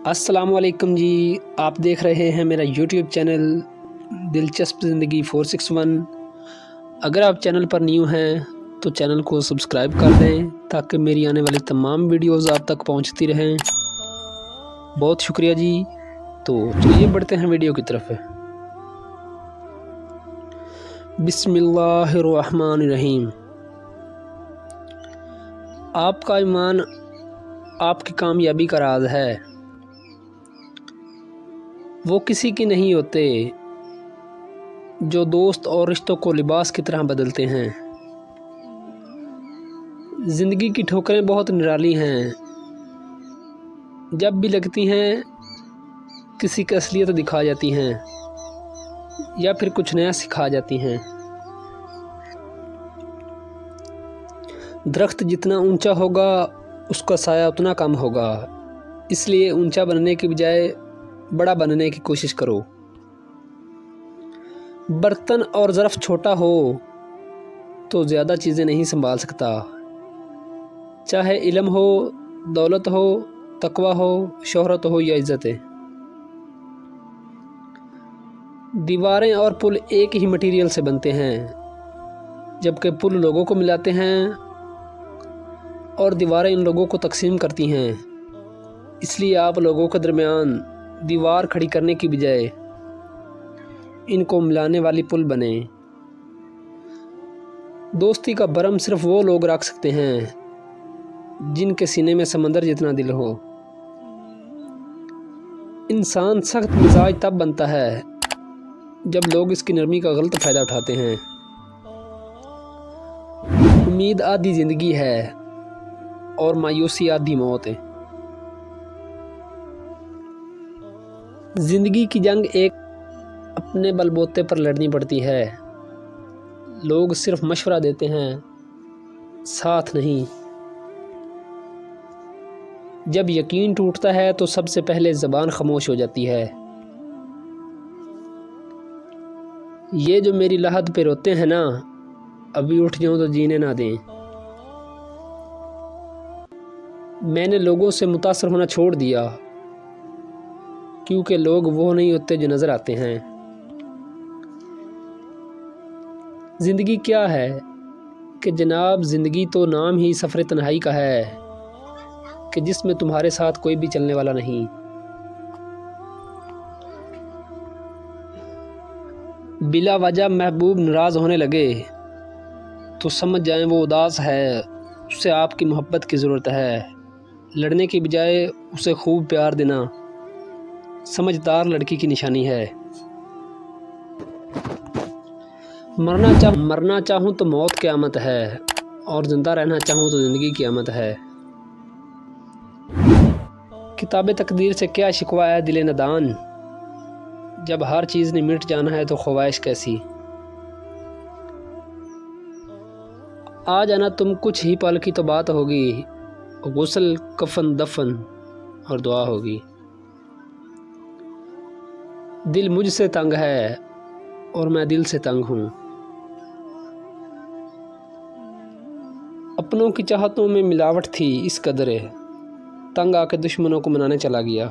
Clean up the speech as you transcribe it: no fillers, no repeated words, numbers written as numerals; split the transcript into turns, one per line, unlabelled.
السلام علیکم جی، آپ دیکھ رہے ہیں میرا یوٹیوب چینل دلچسپ زندگی 461۔ اگر آپ چینل پر نیو ہیں تو چینل کو سبسکرائب کر دیں تاکہ میری آنے والی تمام ویڈیوز آپ تک پہنچتی رہیں۔ بہت شکریہ جی۔ تو چلیے بڑھتے ہیں ویڈیو کی طرف۔ بسم اللہ الرحمن الرحیم۔ آپ کا ایمان آپ کی کامیابی کا راز ہے۔ وہ کسی کی نہیں ہوتے جو دوست اور رشتوں کو لباس کی طرح بدلتے ہیں۔ زندگی کی ٹھوکریں بہت نرالی ہیں، جب بھی لگتی ہیں کسی کی اصلیت دکھا جاتی ہیں یا پھر کچھ نیا سکھا جاتی ہیں۔ درخت جتنا اونچا ہوگا اس کا سایہ اتنا کم ہوگا، اس لیے اونچا بننے کی بجائے بڑا بننے کی کوشش کرو۔ برتن اور ظرف چھوٹا ہو تو زیادہ چیزیں نہیں سنبھال سکتا، چاہے علم ہو، دولت ہو، تقوی ہو، شہرت ہو یا عزت۔ دیواریں اور پل ایک ہی مٹیریل سے بنتے ہیں، جبکہ پل لوگوں کو ملاتے ہیں اور دیواریں ان لوگوں کو تقسیم کرتی ہیں۔ اس لیے آپ لوگوں کے درمیان دیوار کھڑی کرنے کی بجائے ان کو ملانے والی پل بنیں۔ دوستی کا بھرم صرف وہ لوگ رکھ سکتے ہیں جن کے سینے میں سمندر جتنا دل ہو۔ انسان سخت مزاج تب بنتا ہے جب لوگ اس کی نرمی کا غلط فائدہ اٹھاتے ہیں۔ امید آدھی زندگی ہے اور مایوسی آدھی موت ہے۔ زندگی کی جنگ ایک اپنے بل بوتے پر لڑنی پڑتی ہے۔ لوگ صرف مشورہ دیتے ہیں، ساتھ نہیں۔ جب یقین ٹوٹتا ہے تو سب سے پہلے زبان خاموش ہو جاتی ہے۔ یہ جو میری لحد پہ روتے ہیں نا، ابھی اٹھ جاؤں تو جینے نہ دیں۔ میں نے لوگوں سے متاثر ہونا چھوڑ دیا کیونکہ لوگ وہ نہیں ہوتے جو نظر آتے ہیں۔ زندگی کیا ہے کہ جناب، زندگی تو نام ہی سفر تنہائی کا ہے کہ جس میں تمہارے ساتھ کوئی بھی چلنے والا نہیں۔ بلا وجہ محبوب ناراض ہونے لگے تو سمجھ جائیں وہ اداس ہے، اسے آپ کی محبت کی ضرورت ہے۔ لڑنے کی بجائے اسے خوب پیار دینا سمجھدار لڑکی کی نشانی ہے۔ مرنا چاہوں تو موت قیامت ہے، اور زندہ رہنا چاہوں تو زندگی قیامت ہے۔ کتاب تقدیر سے کیا شکوہ ہے دل ندان، جب ہر چیز نے مٹ جانا ہے تو خواہش کیسی۔ آ جانا تم کچھ ہی پل کی تو بات ہوگی، غسل کفن دفن اور دعا ہوگی۔ دل مجھ سے تنگ ہے اور میں دل سے تنگ ہوں۔ اپنوں کی چاہتوں میں ملاوٹ تھی اس قدر، تنگ آ کے دشمنوں کو منانے چلا گیا۔